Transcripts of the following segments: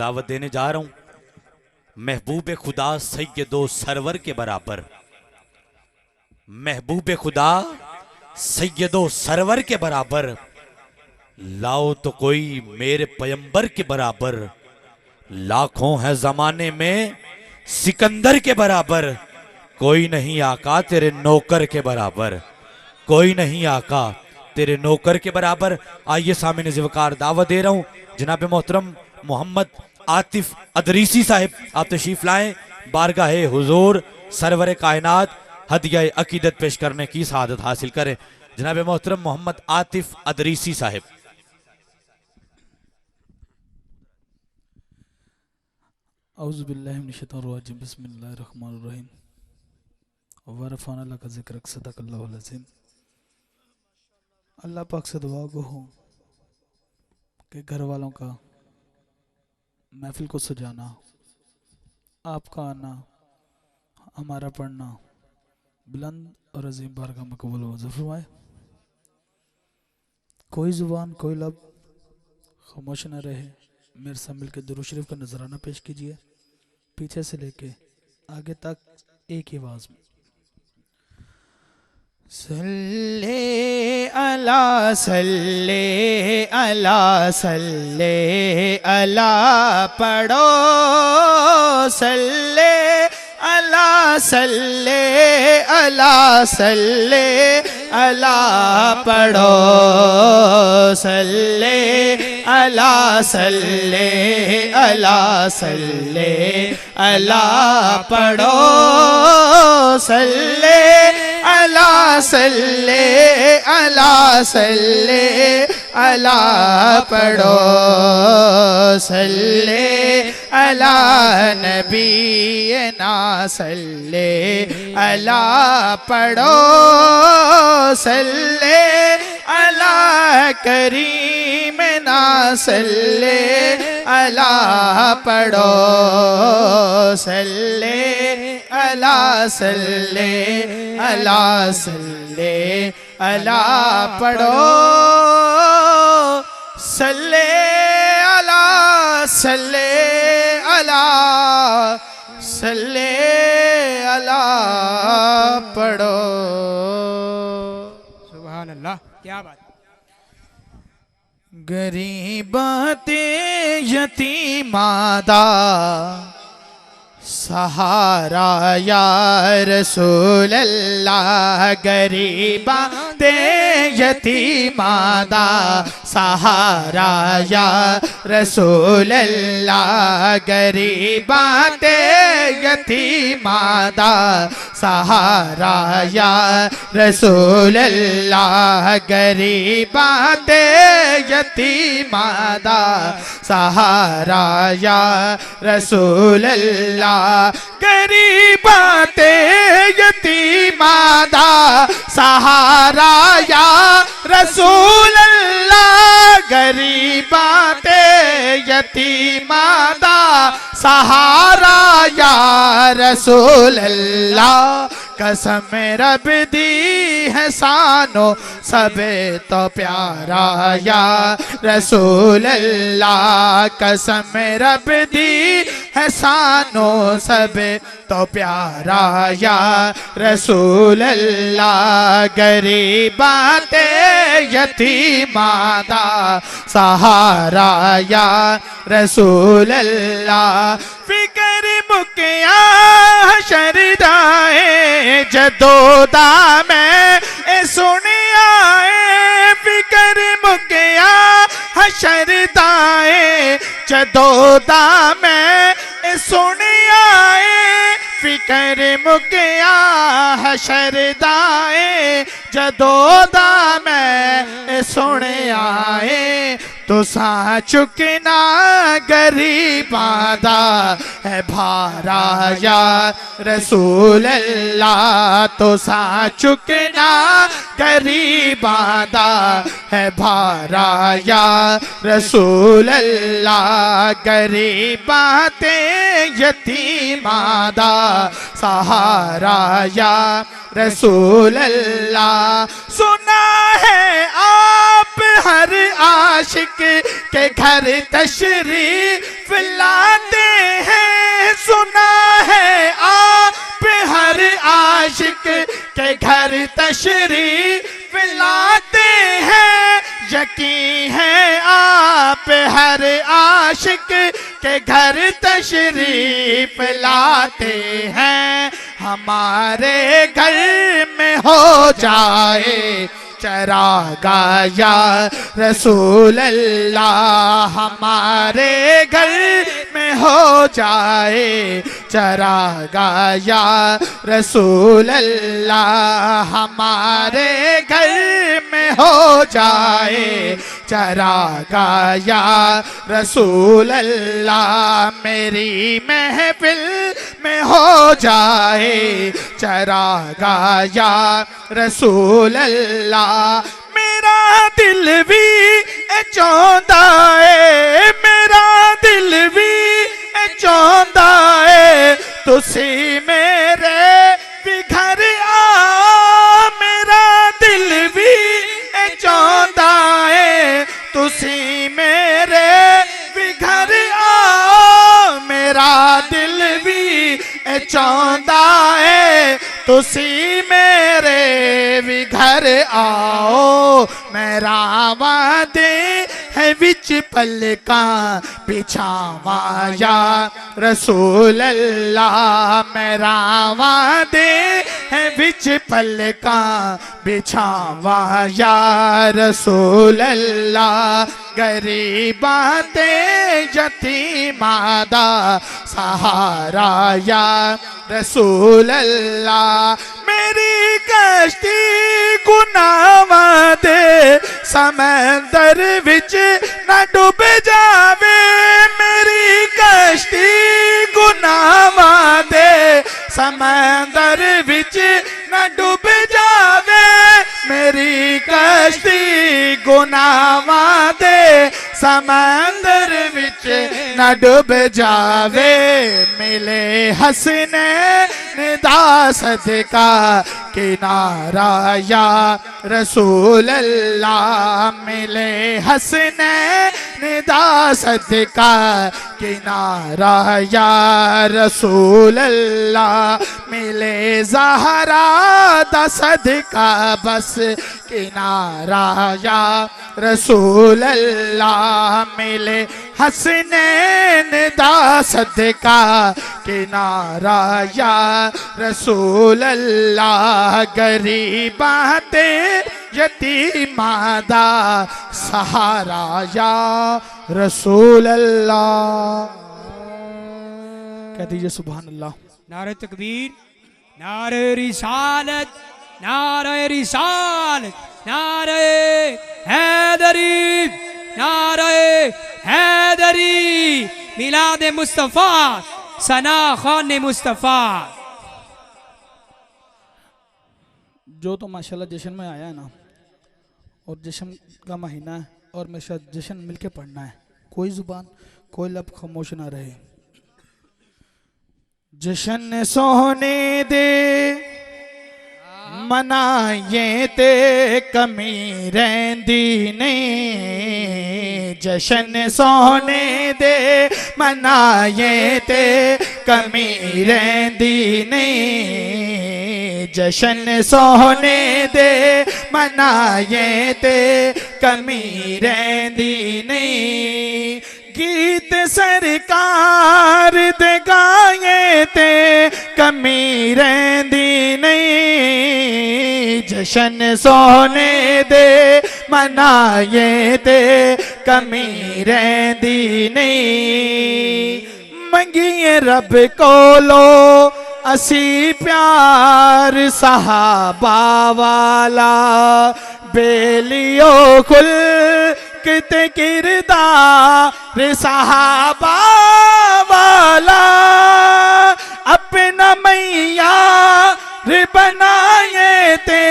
दावत देने जा रहा हूं महबूब खुदा सैयदो सरवर के बराबर, महबूब खुदा सैयदो सरवर के बराबर, लाओ तो कोई मेरे पैगंबर के बराबर। लाखों है जमाने में सिकंदर के बराबर, कोई नहीं आका तेरे नौकर के बराबर, कोई नहीं आका तेरे नौकर के बराबर। आइए सामने ज़िवकार दावत दे रहा हूं जनाब मोहतरम मोहम्मद आतिफ अदरीसी साहिब, आप तशरीफ लाएं, बारगाहे हुजूर सरवर कायनात हदिया अकीदत पेश करने की सआदत हासिल करें। जनाब मोहतरम मोहम्मद आतिफ अदरीसी साहिब। औज़ु बिल्लाहि मिनश शैतानिर रजीम, बिस्मिल्लाहिर रहमानिर रहीम। व रफ़अना लका ज़िक्रक, सदक़ल्लाहुल अज़ीम। अल्लाह पाक से दुआ गो हो कि घर वालों का महफिल को सजाना, आपका आना, हमारा पढ़ना बुलंद और अजीम बारगाह में कबूल मंजूर फरमाए। कोई ज़ुबान कोई लब खामोश न रहे। मेरे साथ मिलकर दुरूद शरीफ का नजराना पेश कीजिए, पीछे से लेके आगे तक एक ही आवाज में। सल्ले अला सल्ले अला सल्ले अला पढ़ो, सल्ले अला सल्ले अला सल्ले अला पढ़ो, सल्ले अला सल्ले अला सल्ले अला पढ़ो, सल्ले अला सल्ले अला सल्ले अला पढ़ो, सल्ले अला नबीना सल्ले अला पढ़ो, सल्ले अला करीमना सल्ले अला पढ़ो, सल्ले अला सल्ले अला सल्ले अला पढ़ो, सल्ले अला सल्ले अला सल्ले अला पढ़ो। सुभान अल्लाह, क्या बात। गरीबाते यतीमादा सहारा या रसूल अल्लाह, गरीबा दे यतीमादा सहारा या रसूल अल्लाह, गरीबा दे यतीमादा सहारा या रसूल अल्लाह, गरीबा दे यतीमादा सहारा या रसूल अल्लाह, गरीबाते यतीमादा सहारा या रसूल अल्लाह, गरीबाते यतीमादा सहारा या रसूल अल्लाह, कसम रब दी है सानो सबे तो प्यारा या रसूल अल्लाह, कसम रब दी है सानो सबे तो प्यारा या रसूल अल्लाह, गरीबाते यतीमादा सहारा या रसूल अल्लाह, फिकर मुकिया शरदाए जदोदा में ए सुनिया, फिकर मुकिया हशरदाए जदोदा में ए सुनिया, फिकर मुकिया हशरदाए जदोदा में सुने आए, तुसा चुकना गरीबादा है भारा या रसूल अल्लाह, तुसा चुकना गरीबादा है भारा या रसूल अल्लाह, गरीबाते यतीमादा सहारा या रसूल अल्लाह, सुना है आप आप हर आशिक के घर तशरीफ लाते हैं। सुना है आप हर आशिक के घर तशरीफ लाते हैं। यकीन है आप हर आशिक के घर तशरीफ लाते हैं। हमारे घर में हो जाए चरागा या रसूल अल्लाह। हमारे घर में हो जाए चरागा या रसूल अल्लाह। हमारे घर में हो जाए चरागा या रसूल अल्लाह। मेरी महफिल में हो जाए चरागा या रसूल अल्लाह। मेरा दिल भी चाहता है, मेरा दिल भी चाहता है तुसी मेरे भी घर आ। मेरा दिल भी चाहता है तुसी मेरे भी घर आ। मेरा दिल भी चाहता है तुसी मेरे भी घर आओ। मेरा वादे है विच पलका बिछावा या रसूल अल्लाह। मेरा वादे है विच पलका बिछावा या रसूल अल्लाह। गरीबाते यतीमादा सहारा या रसूल अल्लाह। मेरी कश्ती गुनावा दे समंदर विच न डूब जावे। मेरी कश्ती गुनावा दे समंदर विच न डूब जावे। मेरी कश्ती गुनावा दे समंदर विच न डूब जावे। मिले हसने निदा सदका किनारा या रसूल अल्लाह। मिले हसने निदा सदका किनारा या रसूल अल्लाह। मिले ज़हरा दा सदका बस किनारा या रसूल अल्लाह। मिले हसनैन दा सदका किनारा या रसूल अल्लाह। गरीबाते यतीमा दा सहारा या रसूल अल्लाह। कह दीजिए सुभान अल्लाह। नारे तकबीर, नारे रिसालत, नारे रिसालत, नारे हैदरी, नारे हैदरी। मिलाद मुस्तफ़ा, सना खान मुस्तफ़ा। जो तो माशाल्लाह जश्न में आया है ना, और जश्न का महीना है और हमेशा जश्न मिलके पढ़ना है। कोई जुबान कोई लब खामोश ना रहे। जश्न सोने दे मनाए ते कमी रहंदी नहीं। जश्न सोने दे मनाए ते कमी रहंदी नहीं। जश्न सोने दे मनाए ते कमी रहंदी नहीं। गीत सरकार दे गाए ते कमी रहंदी नहीं। जश्न सोने दे मनाए ते कमी रहंदी नहीं। मंगिए रब कोलो असी प्यार सहाबा वाला। बेलियो खुल किते किरदार सहाबा वाला। अपना मैया रे बनाए ते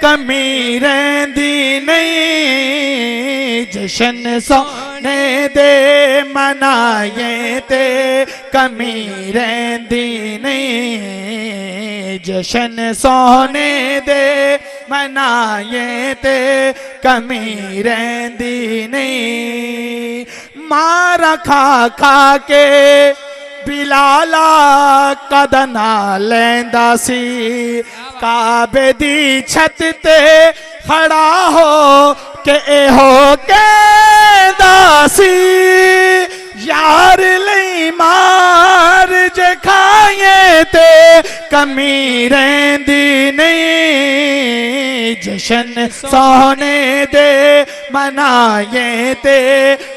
कमी रहंदी नहीं। जश्न सोने दे मनाए ते कमी रहंदी नहीं। जश्न सोने दे मनाए ते कमी रहंदी नहीं। मारा खा खा के बिलाला कद ना लैंदा सी, काबे दी छत ते खड़ा हो के एहो कहदा सी, यार लई मार जे खाए ते कमी रहंदी नहीं। जशन सोने दे मनाए ते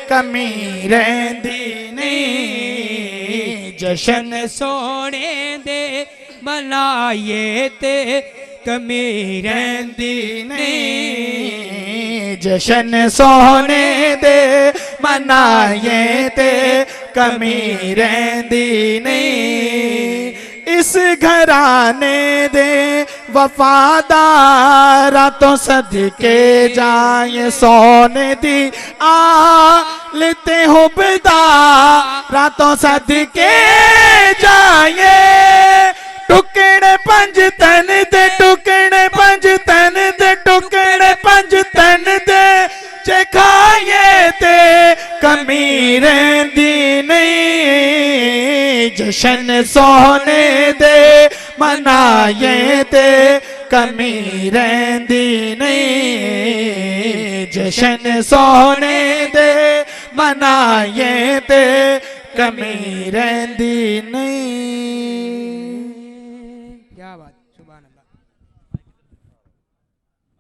कमी रहंदी नहीं। जशन सोने दे मनाए ते कमी रहंदी नहीं। जशन सोने दे मनाए ते कमी रहंदी नहीं। इस घराने दे वफादारा तो सदके जाए सोने दी आलते हो बेदारा तो सदके जाए। टुकड़े पंज तन दे टुकड़े पंज तन दे टुकड़े पंज तन दे जे खाए ते कमी रहंदी नहीं। जशन सोने दे मनाए ते कमी रहंदी नहीं। जशन सोने दे मनाए ते कमी रहंदी नहीं।